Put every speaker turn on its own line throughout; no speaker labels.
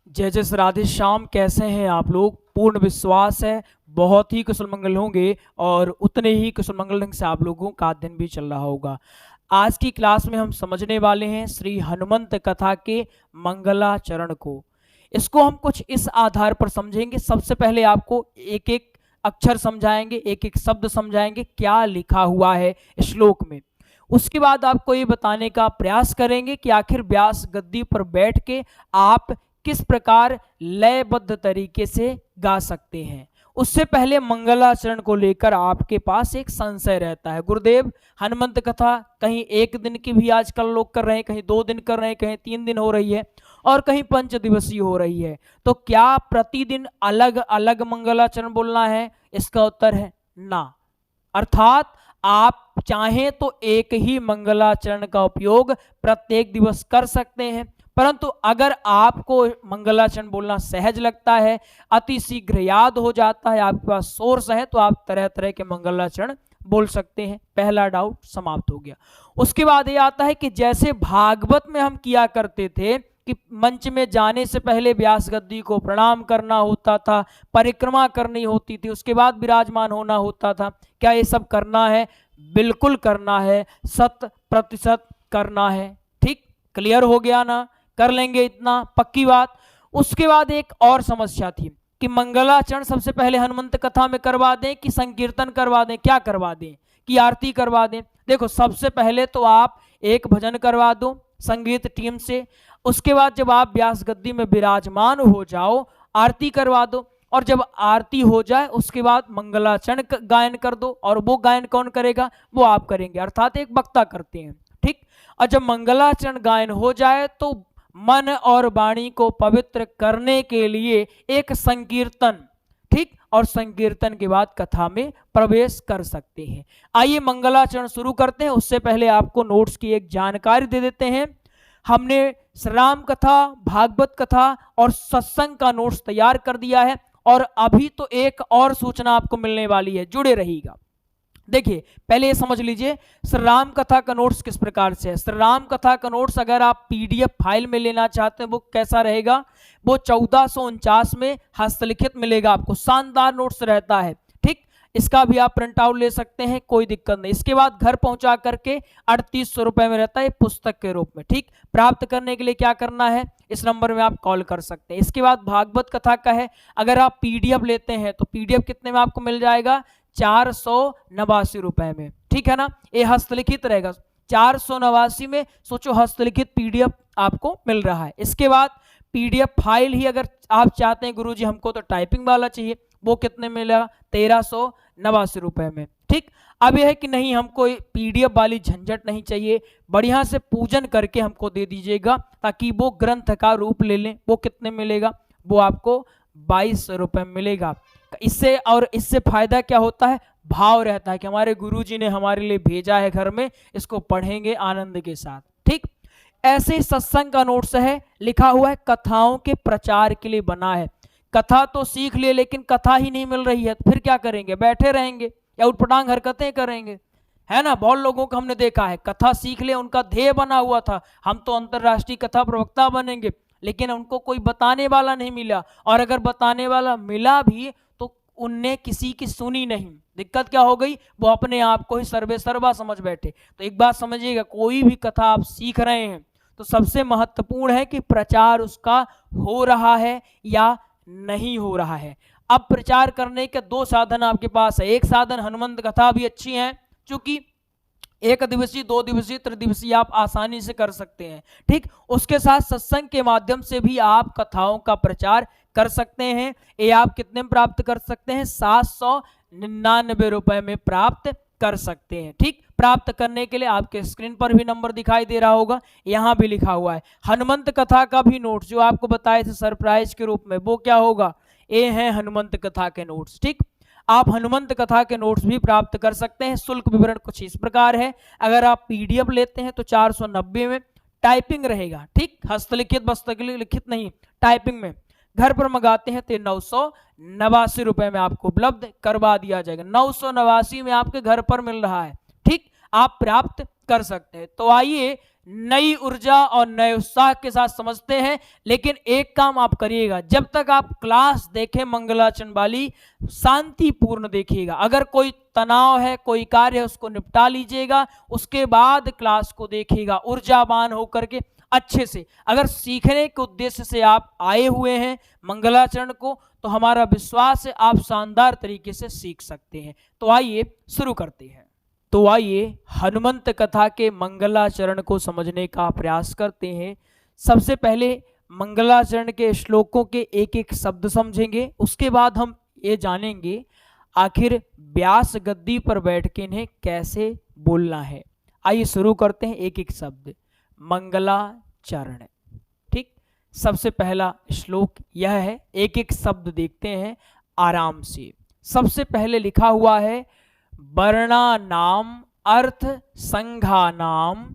जय जय राधे श्याम। कैसे हैं आप लोग? पूर्ण विश्वास है बहुत ही कुशल मंगल होंगे और उतने ही कुशल मंगल ढंग से आप लोगों का दिन भी चल रहा होगा। आज की क्लास में हम समझने वाले हैं श्री हनुमंत कथा के मंगलाचरण को। इसको हम कुछ इस आधार पर समझेंगे। सबसे पहले आपको एक एक अक्षर समझाएंगे, एक एक शब्द समझाएंगे क्या लिखा हुआ है श्लोक में। उसके बाद आपको ये बताने का प्रयास करेंगे कि आखिर व्यास गद्दी पर बैठ के आप किस प्रकार लयबद्ध तरीके से गा सकते हैं। उससे पहले मंगलाचरण को लेकर आपके पास एक संशय रहता है। गुरुदेव, हनुमंत कथा कहीं एक दिन की भी आजकल लोग कर रहे हैं, कहीं 2 दिन कर रहे हैं, कहीं 3 दिन हो रही है और कहीं 5 दिवसीय हो रही है, तो क्या प्रतिदिन अलग अलग मंगलाचरण बोलना है? इसका उत्तर है ना। अर्थात आप चाहें तो एक ही मंगलाचरण का उपयोग प्रत्येक दिवस कर सकते हैं, परंतु अगर आपको मंगलाचरण बोलना सहज लगता है, अति शीघ्र याद हो जाता है, आपके पास सोर्स है, तो आप तरह तरह के मंगलाचरण बोल सकते हैं। पहला डाउट समाप्त हो गया। उसके बाद ये आता है कि जैसे भागवत में हम किया करते थे कि मंच में जाने से पहले व्यास गद्दी को प्रणाम करना होता था, परिक्रमा करनी होती थी, उसके बाद विराजमान होना होता था। क्या ये सब करना है? बिल्कुल करना है, 100% करना है। ठीक, क्लियर हो गया ना? कर लेंगे इतना, पक्की बात। उसके बाद एक और समस्या थी कि मंगलाचरण सबसे पहले हनुमंत कथा में करवा दें कि संकीर्तन करवा दें, क्या करवा दें, कि आरती करवा दें। देखो, सबसे पहले तो आप एक भजन करवा दो संगीत टीम से। उसके बाद जब आप व्यास गद्दी में विराजमान हो जाओ, आरती करवा दो, और जब आरती हो जाए उसके बाद मंगलाचरण गायन कर दो। और वो गायन कौन करेगा? वो आप करेंगे, अर्थात एक वक्ता करते हैं। ठीक, और जब मंगलाचरण गायन हो जाए तो मन और वाणी को पवित्र करने के लिए एक संकीर्तन, ठीक, और संकीर्तन के बाद कथा में प्रवेश कर सकते हैं। आइए मंगलाचरण शुरू करते हैं। उससे पहले आपको नोट्स की एक जानकारी दे देते हैं। हमने श्री राम कथा, भागवत कथा और सत्संग का नोट्स तैयार कर दिया है, और अभी तो एक और सूचना आपको मिलने वाली है, जुड़े रहिएगा। देखिए, पहले ये समझ लीजिए श्री राम कथा का नोट्स किस प्रकार से है। श्री राम कथा का नोट्स अगर आप पीडीएफ फाइल में लेना चाहते हैं, वो कैसा रहेगा? वो 1449 में हस्तलिखित मिलेगा आपको, शानदार नोट्स रहता है। ठीक, इसका भी आप प्रिंट आउट ले सकते हैं, कोई दिक्कत नहीं। इसके बाद घर पहुंचा करके 3800 रुपए में रहता है पुस्तक के रूप में। ठीक, प्राप्त करने के लिए क्या करना है? इस नंबर में आप कॉल कर सकते हैं। इसके बाद भागवत कथा का है, अगर आप पीडीएफ लेते हैं तो पीडीएफ कितने में आपको मिल जाएगा? 489 रुपए में। ठीक है ना? ये हस्तलिखित रहेगा 489 में। सोचो, हस्तलिखित पीडीएफ आपको मिल रहा है। इसके बाद पीडीएफ फाइल ही अगर आप चाहते हैं, गुरुजी हमको तो टाइपिंग वाला चाहिए, वो कितने मिलेगा? 1389 रुपए में। ठीक, अब यह है कि नहीं, हमको पीडीएफ वाली झंझट नहीं चाहिए, बढ़िया से पूजन करके हमको दे दीजिएगा ताकि वो ग्रंथ का रूप ले लें। वो कितने मिलेगा? वो आपको 22 रुपए मिलेगा। इससे फायदा क्या होता है? भाव रहता है कि हमारे गुरुजी ने हमारे लिए भेजा है घर में, इसको पढ़ेंगे आनंद के साथ। ठीक, ऐसे ही सत्संग का नोट्स है, लिखा हुआ है कथाओं के प्रचार के लिए बना है। कथा तो सीख लिए, लेकिन कथा ही नहीं मिल रही है, तो फिर क्या करेंगे? बैठे रहेंगे या उठपटांग हरकतें करेंगे, है ना? बहुत लोगों को हमने देखा है, कथा सीख ले, उनका ध्येय बना हुआ था हम तो अंतरराष्ट्रीय कथा प्रवक्ता बनेंगे, लेकिन उनको कोई बताने वाला नहीं मिला, और अगर बताने वाला मिला भी तो उनने किसी की सुनी नहीं। दिक्कत क्या हो गई? वो अपने आप को ही सर्वे सर्वा समझ बैठे। तो एक बात समझिएगा, कोई भी कथा आप सीख रहे हैं तो सबसे महत्वपूर्ण है कि प्रचार उसका हो रहा है या नहीं हो रहा है। अब प्रचार करने के 2 साधन आपके पास है। एक साधन हनुमंत कथा भी अच्छी है, क्योंकि 1 दिवसीय, 2 दिवसीय, 3 दिवसीय आप आसानी से कर सकते हैं। ठीक, उसके साथ सत्संग के माध्यम से भी आप कथाओं का प्रचार कर सकते हैं। ये आप कितने में प्राप्त कर सकते हैं? 799 रुपए में प्राप्त कर सकते हैं। ठीक, प्राप्त करने के लिए आपके स्क्रीन पर भी नंबर दिखाई दे रहा होगा, यहां भी लिखा हुआ है। हनुमंत कथा का भी नोट्स जो आपको बताए थे सरप्राइज के रूप में, वो क्या होगा? ये है हनुमंत कथा के नोट्स। ठीक, आप हनुमंत कथा के नोट्स भी प्राप्त कर सकते हैं। शुल्क विवरण कुछ इस प्रकार है, अगर आप पीडीएफ लेते हैं तो 490 में टाइपिंग रहेगा। ठीक, हस्तलिखित लिखित नहीं, टाइपिंग में। घर पर मंगाते हैं तो 989 रुपए में आपको उपलब्ध करवा दिया जाएगा। 989 में आपके घर पर मिल रहा है। ठीक, आप प्राप्त कर सकते हैं। तो आइए नई ऊर्जा और नए उत्साह के साथ समझते हैं। लेकिन एक काम आप करिएगा, जब तक आप क्लास देखें मंगलाचरण वाली, शांतिपूर्ण देखिएगा। अगर कोई तनाव है, कोई कार्य है, उसको निपटा लीजिएगा, उसके बाद क्लास को देखिएगा ऊर्जावान होकर के अच्छे से। अगर सीखने के उद्देश्य से आप आए हुए हैं मंगलाचरण को, तो हमारा विश्वास है आप शानदार तरीके से सीख सकते हैं। तो आइए शुरू करते हैं। तो आइए हनुमंत कथा के मंगलाचरण को समझने का प्रयास करते हैं। सबसे पहले मंगलाचरण के श्लोकों के एक एक शब्द समझेंगे, उसके बाद हम ये जानेंगे आखिर व्यास गद्दी पर बैठ के इन्हें कैसे बोलना है। आइए शुरू करते हैं एक एक शब्द। मंगलाचरण, ठीक। सबसे पहला श्लोक यह है, एक एक शब्द देखते हैं आराम से। सबसे पहले लिखा हुआ है वर्णानाम अर्थ संघानाम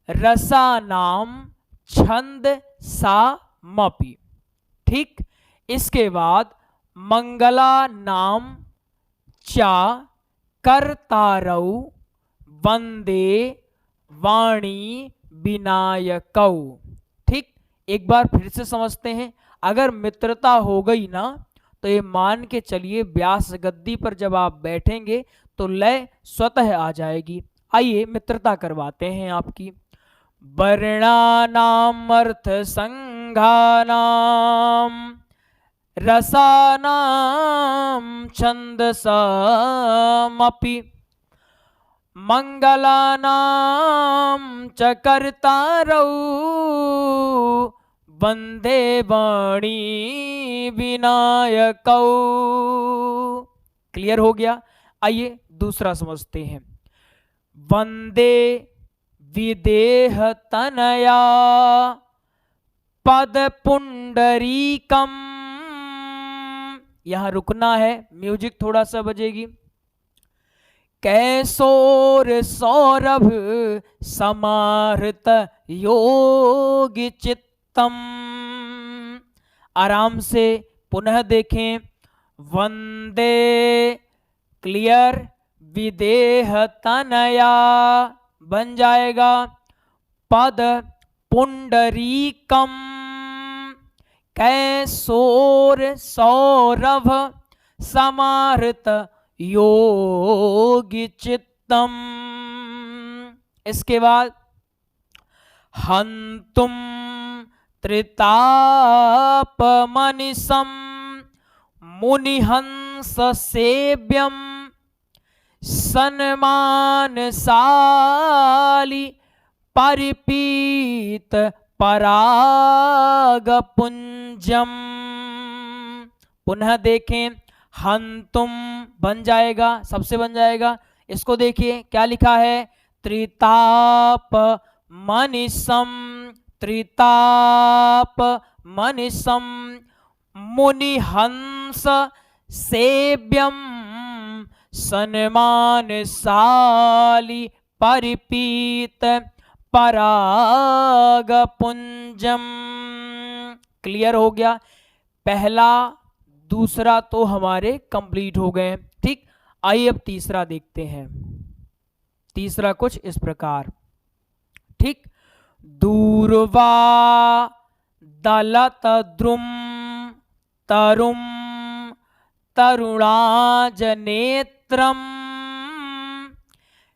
रसानाम छंद सा मपि, ठीक। इसके बाद मंगला नाम चा कर्तारौ वंदे वाणी विनायकौ, ठीक। एक बार फिर से समझते हैं। अगर मित्रता हो गई ना, तो ये मान के चलिए व्यास गद्दी पर जब आप बैठेंगे तो लय स्वतः आ जाएगी। आइए मित्रता करवाते हैं आपकी। वर्णानाम अर्थ संघानाम रसानाम छंदसामपि मंगलानाम च कर्तारौ वंदे वाणी विनायकौ। क्लियर हो गया। आइए दूसरा समझते हैं। वंदे विदेह तनया पद पुंडरीकम, यहां रुकना है, म्यूजिक थोड़ा सा बजेगी। कैसोर सौरभ समाहृत योगी चित्तम, आराम से पुनः देखें। वंदे, क्लियर, विदेह तनया बन जाएगा, पद पुंडरीकम, कैसोर सौरभ समाहृत योगी चित्तम। इसके बाद हंतुम त्रिताप मनिसम मुनिहंस सेव्यम सन्मानशाली परिपीत पराग पुंजम। पुनः देखें, हंतुम बन जाएगा, सबसे बन जाएगा। इसको देखिए क्या लिखा है, त्रिताप मनिसम, त्रिताप मनिसम मुनिहंस सेव्यम सन्मानशाली परिपीत पराग पुंजम। क्लियर हो गया। पहला दूसरा तो हमारे कंप्लीट हो गए, ठीक। आइए अब तीसरा देखते हैं। तीसरा कुछ इस प्रकार, ठीक। दूर्वा दलत द्रुम तरुम तरुणाजनेत्रम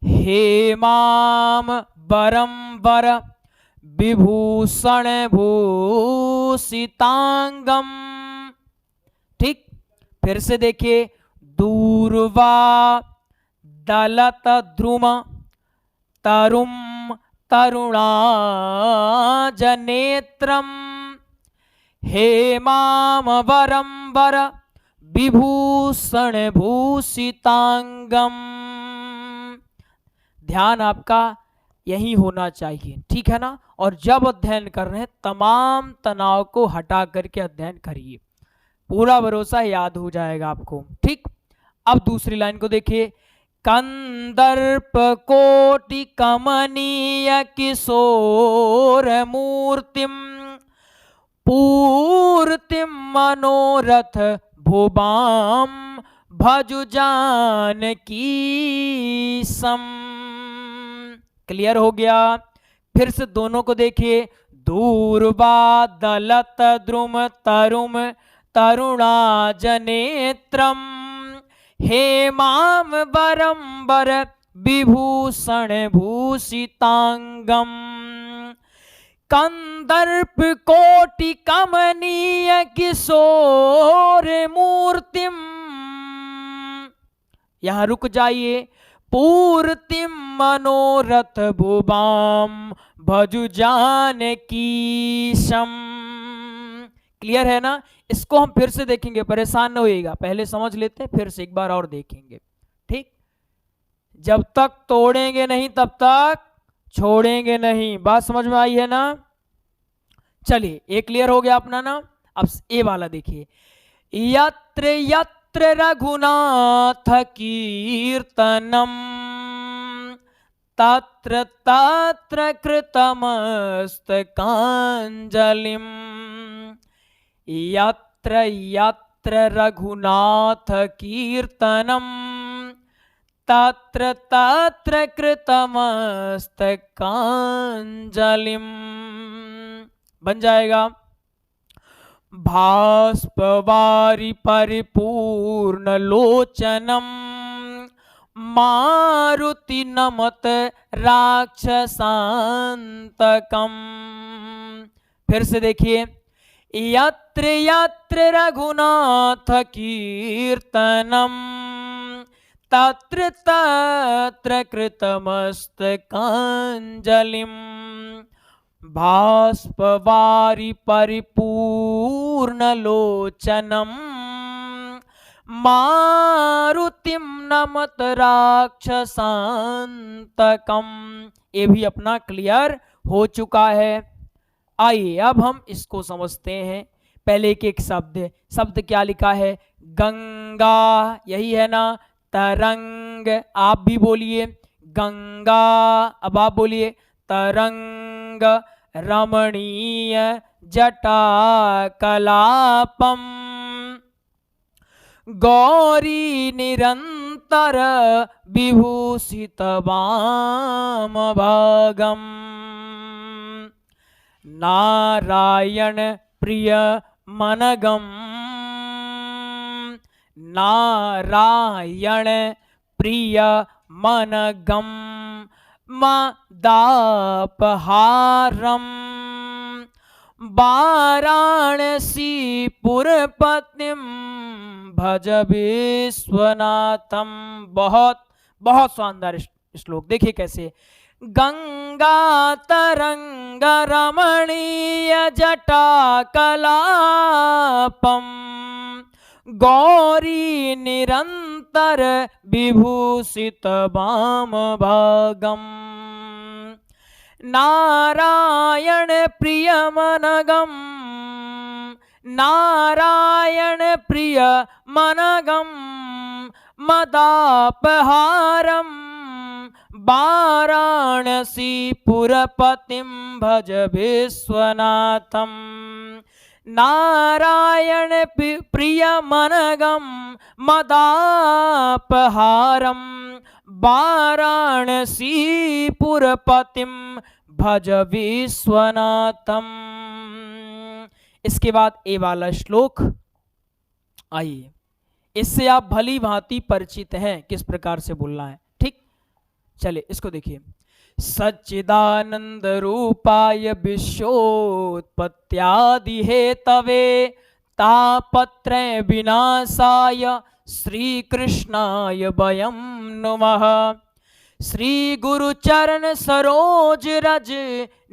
हेमाम वरम वर विभूषण भूषितांगम, ठीक। फिर से देखिए, दूर्वा दलत द्रुम तरुम तरुणाजनेत्रम हेमाम वरम वर विभूषण भूषितांगम। ध्यान आपका यही होना चाहिए, ठीक है ना। और जब अध्ययन कर रहे हैं तमाम तनाव को हटा करके अध्ययन करिए, पूरा भरोसा याद हो जाएगा आपको, ठीक। अब दूसरी लाइन को देखिए। कंदर्प कोटि कमनीय किशोर मूर्तिम पूर्तिम मनोरथ भुवाम भजु जानकी सम। क्लियर हो गया। फिर से दोनों को देखिए, दूर्वादलत द्रुम तरुम तरुणाजनेत्रम हेमाम बरंबर विभूषण भूषितांगम कंदर्प कोटि कमनीय किशोर मूर्तिम। यहां रुक जाइए। पूर्तिम मनोरथ भुवाम भजु जानकीशम। क्लियर है ना? इसको हम फिर से देखेंगे, परेशान न होइएगा, पहले समझ लेते हैं, फिर से एक बार और देखेंगे। ठीक, जब तक तोड़ेंगे नहीं तब तक छोड़ेंगे नहीं। बात समझ में आई है ना? चलिए, एक क्लियर हो गया अपना ना। अब ए वाला देखिए, यत्र यत्र रघुनाथ कीर्तनम तत्र तत्र कृतमस्तकांजलिम। यत्र यत्र रघुनाथ कीर्तनम तत्र तत्र कृतमस्तकांजलिम। बन जाएगा। भास्पवारि परिपूर्ण लोचनम मारुति नमत राक्षसांतकम। फिर से देखिए, यत्र यत्र रघुनाथ कीर्तनम तत्र तत्र कृतमस्तकांजलिम भास्पवारि परिपूर्ण लोचनम मारुतिम नमत राक्षसांतकम। ये भी अपना क्लियर हो चुका है। आइए अब हम इसको समझते हैं। पहले एक एक शब्द क्या लिखा है? गंगा, यही है ना? तरंग, आप भी बोलिए गंगा। अब आप बोलिए तरंग। रमणीय जटा कलापम गौरी निरंतर विभूषित वाम भागम नारायण प्रिय मनगम। नारायण प्रिय मनगम मदापहारम वाराणसी पुरपतिम भज विश्वनाथम। बहुत बहुत शानदार श्लोक। देखिए कैसे, गंगा तरंग रमणीय जटा कलापम गौरी निरंतर विभूषित वाम भागम नारायण प्रिय मनगम। नारायण प्रिय मनगम मदापहारम वाराणसी पुरपतिम भज विश्वनाथम। नारायण प्रिय मनगम मदापहारम वाराणसी पुरपतिम भज विश्वनाथम। इसके बाद ए वाला श्लोक, आइए इससे आप भली भांति परिचित हैं किस प्रकार से बोलना है। ठीक, चलिए इसको देखिए। सच्चिदानंद रूपाय विश्वोत्पत्त्यादि हेतवे तापत्रय विनाशाय श्री कृष्णाय वयं नमः। श्री गुरु चरण सरोज रज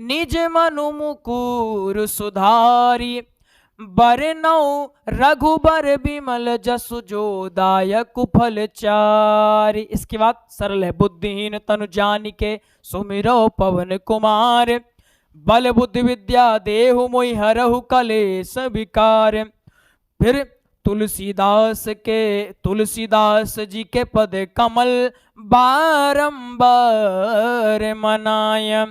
निज मनु मुकुर सुधारी बरनौ रघुबर विमल जसु जो दायक फल चारि। इसके बाद सरल है। बुद्धिहीन तनु जानिके सुमिरो पवन कुमार बल बुद्धि विद्या देहु मोहि हरहु कलेश विकार। फिर तुलसीदास जी के पद कमल बारंबार मनाय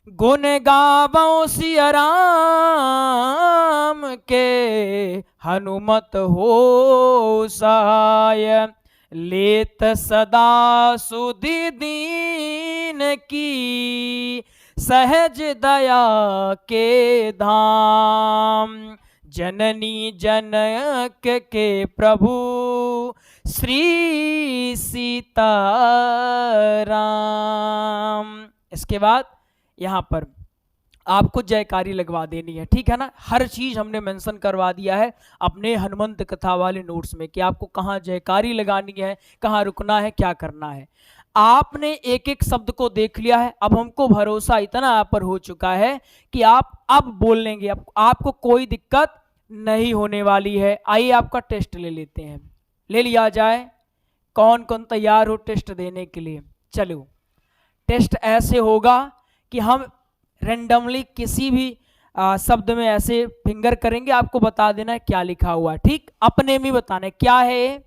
गुण गावो सिया राम के हनुमत हो सहाय। लेत सदा सुधि दीन की, सहज दया के धाम। जननी जनक के प्रभु श्री सीताराम। इसके बाद यहाँ पर आपको जयकारी लगवा देनी है, ठीक है ना। हर चीज हमने मेंशन करवा दिया है अपने हनुमंत कथा वाले नोट्स में कि आपको कहाँ जयकारी लगानी है, कहाँ रुकना है, क्या करना है। आपने एक एक शब्द को देख लिया है। अब हमको भरोसा इतना आप पर हो चुका है कि आप अब बोल लेंगे, आपको कोई दिक्कत नहीं होने वाली है। आइए आपका टेस्ट ले लेते हैं, ले लिया जाए। कौन कौन तैयार हो टेस्ट देने के लिए? चलो, टेस्ट ऐसे होगा कि हम रेंडमली किसी भी शब्द में ऐसे फिंगर करेंगे, आपको बता देना है क्या लिखा हुआ है, ठीक। अपने में बताना है क्या है।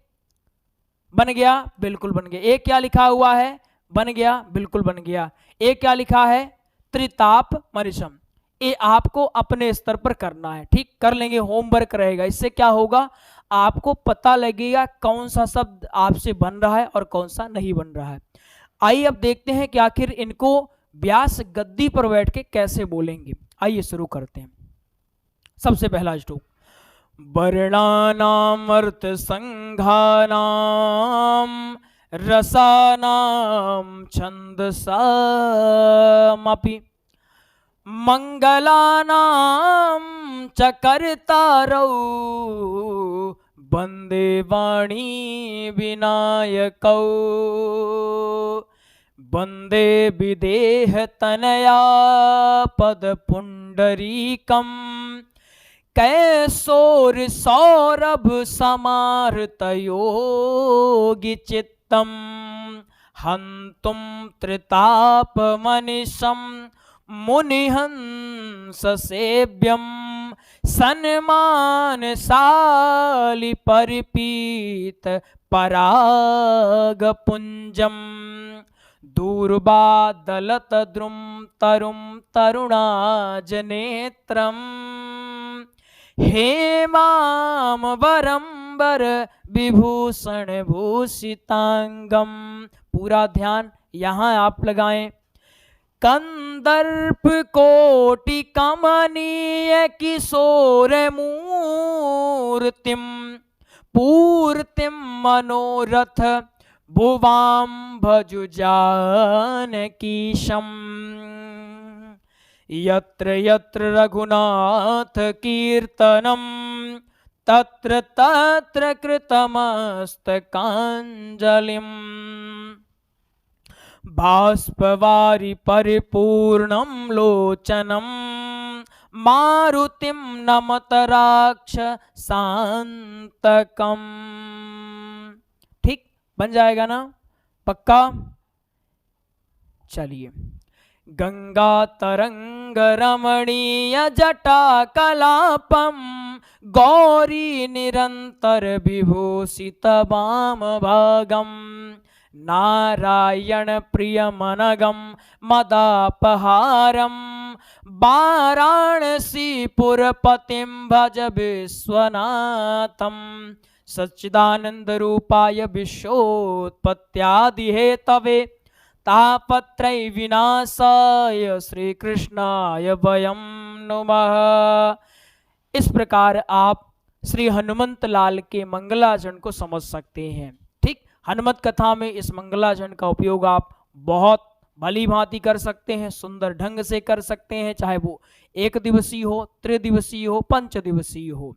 बन गया? बिल्कुल बन गया। एक क्या लिखा हुआ है? बन गया? बिल्कुल बन गया। एक क्या लिखा है? त्रिताप मरिशम। ये आपको अपने स्तर पर करना है, ठीक। कर लेंगे, होमवर्क रहेगा। इससे क्या होगा, आपको पता लगेगा कौन सा शब्द आपसे बन रहा है और कौन सा नहीं बन रहा है। आइए अब देखते हैं कि आखिर इनको व्यास गद्दी पर बैठ के कैसे बोलेंगे। आइए शुरू करते हैं। सबसे पहला श्लोक, वर्णानाम अर्थ संघानाम रसानाम छंदसामपि मंगलानाम च कर्तारौ वंदे वाणी विनायकौ वंदे विदेह तनया पद पुंडरीकम कैसोर सौरभ समार्तयोगी चित्तम हंतुम त्रिताप मनिशम मुनिहंस सेव्यम सन्मानशाली परिपीत पराग पुंजम दूर्बादलत द्रुम तरुम तरुणाजनेत्रम हेमाम वरंबर विभूषण भूषितांगम। पूरा ध्यान यहाँ आप लगाएं। कंदर्प कोटि कमनीय किशोर मूर्तिम पूर्तिम मनोरथ भुवाम भजु जानकीशम यत्र यत्र रघुनाथ कीर्तनम तत्र तत्र कृतमस्तकांजलिम बाष्पवारि परिपूर्णं लोचनम मारुतिम नमत राक्षसांतकम। ठीक, बन जाएगा ना? पक्का? चलिए, गंगा तरंग रमणीय जटा कलापम गौरी निरंतर विभूषित वाम भागम नारायण प्रियमनगम मदापहारम वाराणसी पुरपतिम भज विश्वनाथम सच्चिदानंद रूपाय विश्वोत्पत्त्यादि हेतवे तापत्रय विनाशाय श्री कृष्णाय वयम नमः। इस प्रकार आप श्री हनुमंत लाल के मंगलाचरण को समझ सकते हैं। ठीक, हनुमत कथा में इस मंगलाचरण का उपयोग आप बहुत भली भांति कर सकते हैं, सुंदर ढंग से कर सकते हैं, चाहे वो एक दिवसीय हो, त्रिदिवसीय हो, पंच दिवसीय हो।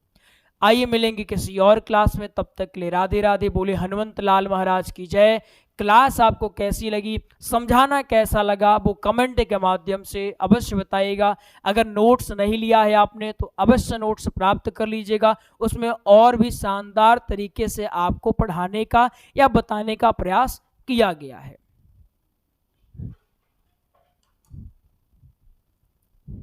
आइए मिलेंगे किसी और क्लास में, तब तक के लिए राधे राधे। बोले हनुमंत लाल महाराज की जय। क्लास आपको कैसी लगी, समझाना कैसा लगा, वो कमेंट के माध्यम से अवश्य बताइएगा। अगर नोट्स नहीं लिया है आपने तो अवश्य नोट्स प्राप्त कर लीजिएगा। उसमें और भी शानदार तरीके से आपको पढ़ाने का या बताने का प्रयास किया गया है।